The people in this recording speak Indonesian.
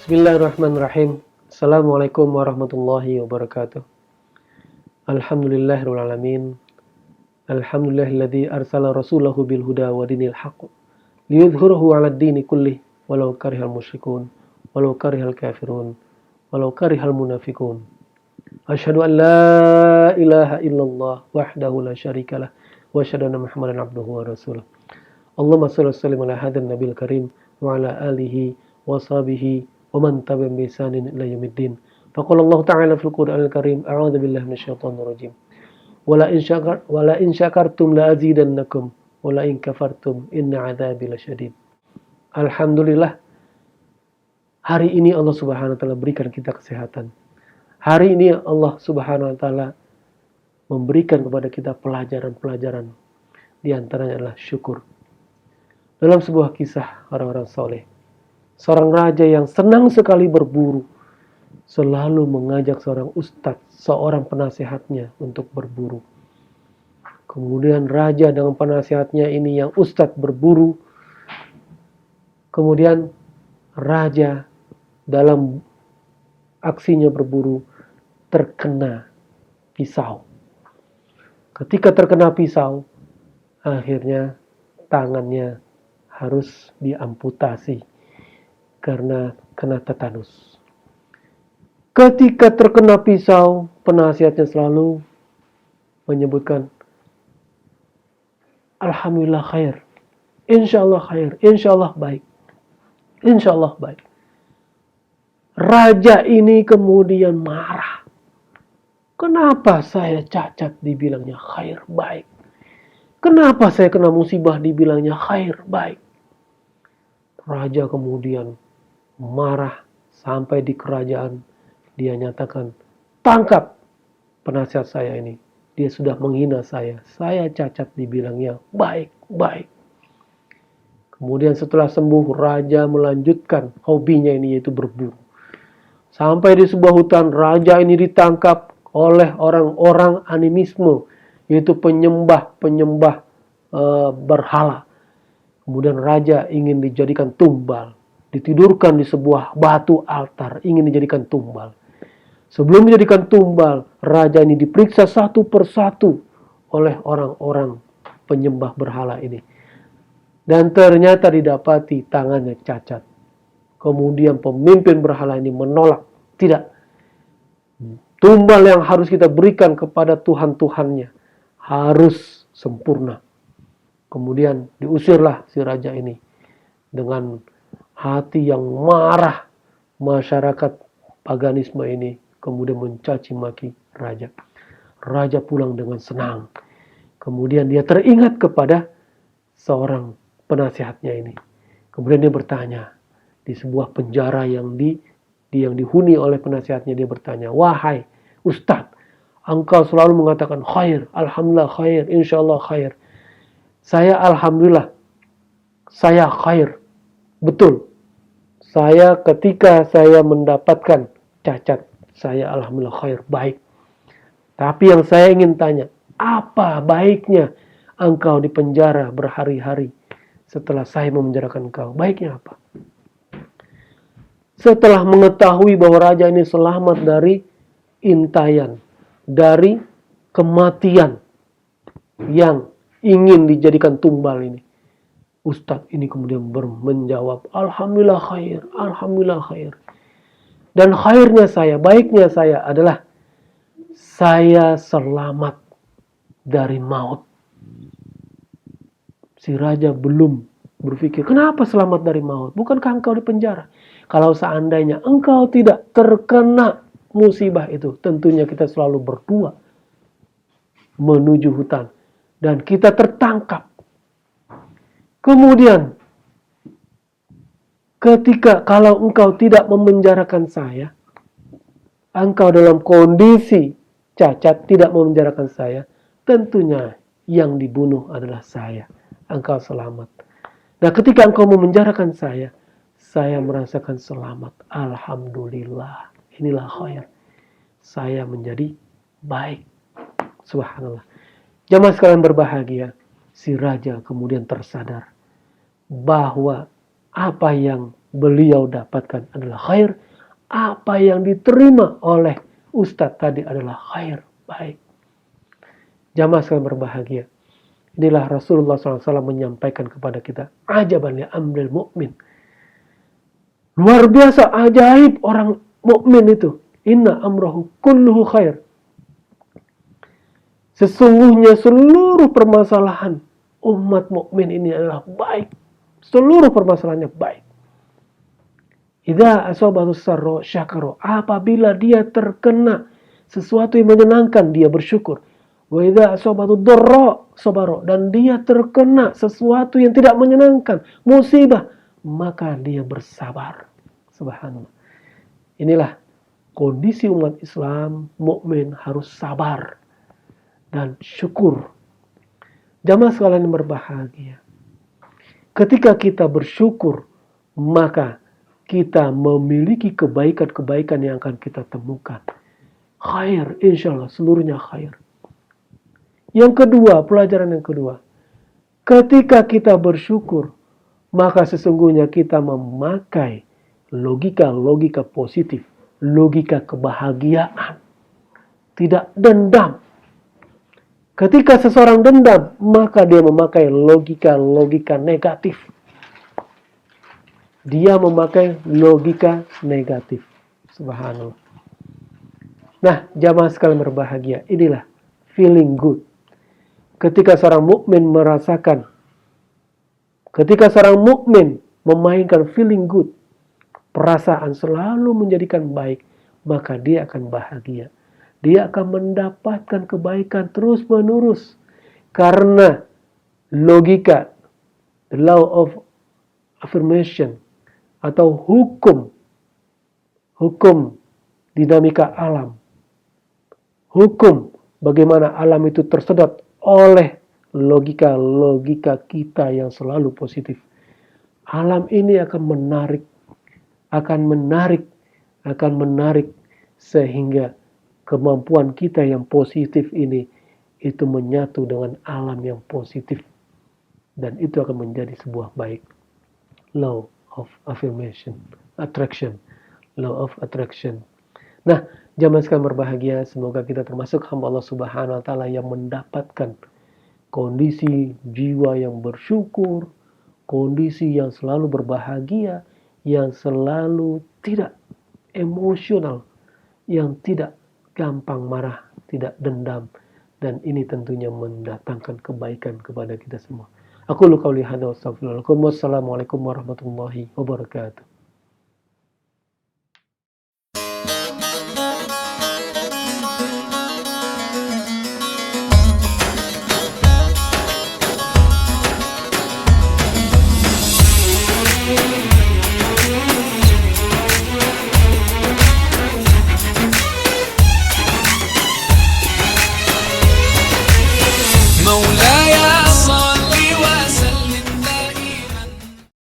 Bismillahirrahmanirrahim. Assalamualaikum warahmatullahi wabarakatuh. Alhamdulillahirabbil alamin. Alhamdulillahilladzi arsala rasulahu bil huda wa dinil haqq liyudhhirahu 'alad dini kullih walau karihal musyrikun walau karihal kafirun walau karihal munafiqun. Asyhadu an la ilaha illallah wahdahu la syarikalah wa asyhadu anna Muhammadan abduhu wa rasuluh. Allahumma shalli wa sallim ala hadzal nabiyil karim wa ala alihi wa sahbihi wa man tabi'ahum bi ihsanin ila yaumiddin. Faqala Allah ta'ala fil Qur'anil Karim, a'udzu billahi minasyaitonir rajim. Wala in syakartum la azidannakum wala in kafartum inna 'adzabi lasyadid. Alhamdulillah, hari ini Allah Subhanahu wa taala berikan kita kesehatan. Hari ini Allah Subhanahu wa taala memberikan kepada kita pelajaran-pelajaran. Di antaranya adalah syukur. Dalam sebuah kisah orang-orang soleh, seorang raja yang senang sekali berburu selalu mengajak seorang ustadz, seorang penasehatnya untuk berburu. Kemudian raja dengan penasehatnya ini yang ustadz berburu. Kemudian raja dalam aksinya berburu terkena pisau. Ketika terkena pisau, akhirnya tangannya harus diamputasi karena kena tetanus. Ketika terkena pisau, penasihatnya selalu menyebutkan, Alhamdulillah khair, insyaallah khair, insyaallah baik, insyaallah baik. Raja ini kemudian marah. Kenapa saya cacat dibilangnya khair, baik? Kenapa saya kena musibah dibilangnya khair, baik? Raja kemudian marah sampai di kerajaan. Dia nyatakan, tangkap penasihat saya ini. Dia sudah menghina saya. Saya cacat dibilangnya baik, baik. Kemudian setelah sembuh, raja melanjutkan hobinya ini yaitu berburu. Sampai di sebuah hutan, raja ini ditangkap oleh orang-orang animisme, yaitu penyembah berhala. Kemudian raja ingin dijadikan tumbal, ditidurkan di sebuah batu altar, ingin dijadikan tumbal. Sebelum dijadikan tumbal, raja ini diperiksa satu persatu oleh orang-orang penyembah berhala ini. Dan ternyata didapati tangannya cacat. Kemudian pemimpin berhala ini menolak. Tidak. Tumbal yang harus kita berikan kepada Tuhan-Tuhannya harus sempurna. Kemudian diusirlah si raja ini dengan hati yang marah. Masyarakat paganisme ini kemudian mencaci maki raja. Raja pulang dengan senang. Kemudian dia teringat kepada seorang penasihatnya ini. Kemudian dia bertanya di sebuah penjara yang dihuni oleh penasihatnya, dia bertanya, wahai Ustadz, engkau selalu mengatakan khair, alhamdulillah khair, insyaallah khair. Saya alhamdulillah, saya khair. Betul. Saya ketika saya mendapatkan cacat, saya alhamdulillah khair, baik. Tapi yang saya ingin tanya, apa baiknya engkau di penjara berhari-hari setelah saya memenjarakan engkau? Baiknya apa? Setelah mengetahui bahwa raja ini selamat dari intayan, dari kematian yang ingin dijadikan tumbal ini, Ustadz ini kemudian menjawab, alhamdulillah khair, alhamdulillah khair. Dan khairnya saya, baiknya saya adalah saya selamat dari maut. Si raja belum berpikir, kenapa selamat dari maut? Bukankah engkau di penjara? Kalau seandainya engkau tidak terkena musibah itu, tentunya kita selalu berdua menuju hutan. Dan kita tertangkap. Kemudian, kalau engkau tidak memenjarakan saya, engkau dalam kondisi cacat tidak memenjarakan saya, tentunya yang dibunuh adalah saya. Engkau selamat. Nah, ketika engkau memenjarakan saya merasakan selamat. Alhamdulillah. Inilah khair. Saya menjadi baik. Subhanallah. Jamaah sekalian berbahagia. Si raja kemudian tersadar bahwa apa yang beliau dapatkan adalah khair, apa yang diterima oleh Ustadz tadi adalah khair, baik. Jamaah sekalian berbahagia. Inilah Rasulullah SAW menyampaikan kepada kita, ajaban li amril mu'min. Luar biasa, ajaib orang mukmin itu. Inna amrahu kulluhu khair. Sesungguhnya seluruh permasalahan umat mukmin ini adalah baik. Seluruh permasalahannya baik. Idza asabahu sarra syakara. Apabila dia terkena sesuatu yang menyenangkan, dia bersyukur. Wa idza asabahu dharra sabara. Dan dia terkena sesuatu yang tidak menyenangkan, musibah, maka dia bersabar. Subhanallah. Inilah kondisi umat Islam, mukmin harus sabar dan syukur. Jamaah sekalian yang berbahagia. Ketika kita bersyukur, maka kita memiliki kebaikan-kebaikan yang akan kita temukan. Khair, insya Allah, seluruhnya khair. Yang kedua, pelajaran yang kedua. Ketika kita bersyukur, maka sesungguhnya kita memakai logika-logika positif. Logika kebahagiaan. Tidak dendam. Ketika seseorang dendam, maka dia memakai logika-logika negatif. Dia memakai logika negatif. Subhanallah. Nah, jamaah sekalian berbahagia, inilah feeling good. Ketika seorang mukmin merasakan, ketika seorang mukmin memainkan feeling good, perasaan selalu menjadikan baik, maka dia akan bahagia. Dia akan mendapatkan kebaikan terus menerus. Karena logika, the law of affirmation, atau hukum dinamika alam. Hukum bagaimana alam itu tersedot oleh logika-logika kita yang selalu positif. Alam ini akan menarik sehingga kemampuan kita yang positif ini itu menyatu dengan alam yang positif. Dan itu akan menjadi sebuah baik. Law of affirmation, attraction, law of attraction. Nah, jamaah sekalian berbahagia, semoga kita termasuk hamba Allah Subhanahu wa taala yang mendapatkan kondisi jiwa yang bersyukur, kondisi yang selalu berbahagia, yang selalu tidak emosional, yang tidak gampang marah, tidak dendam, dan ini tentunya mendatangkan kebaikan kepada kita semua. Aku qauli hadza wa astaghfirullah. Wassalamualaikum warahmatullahi wabarakatuh.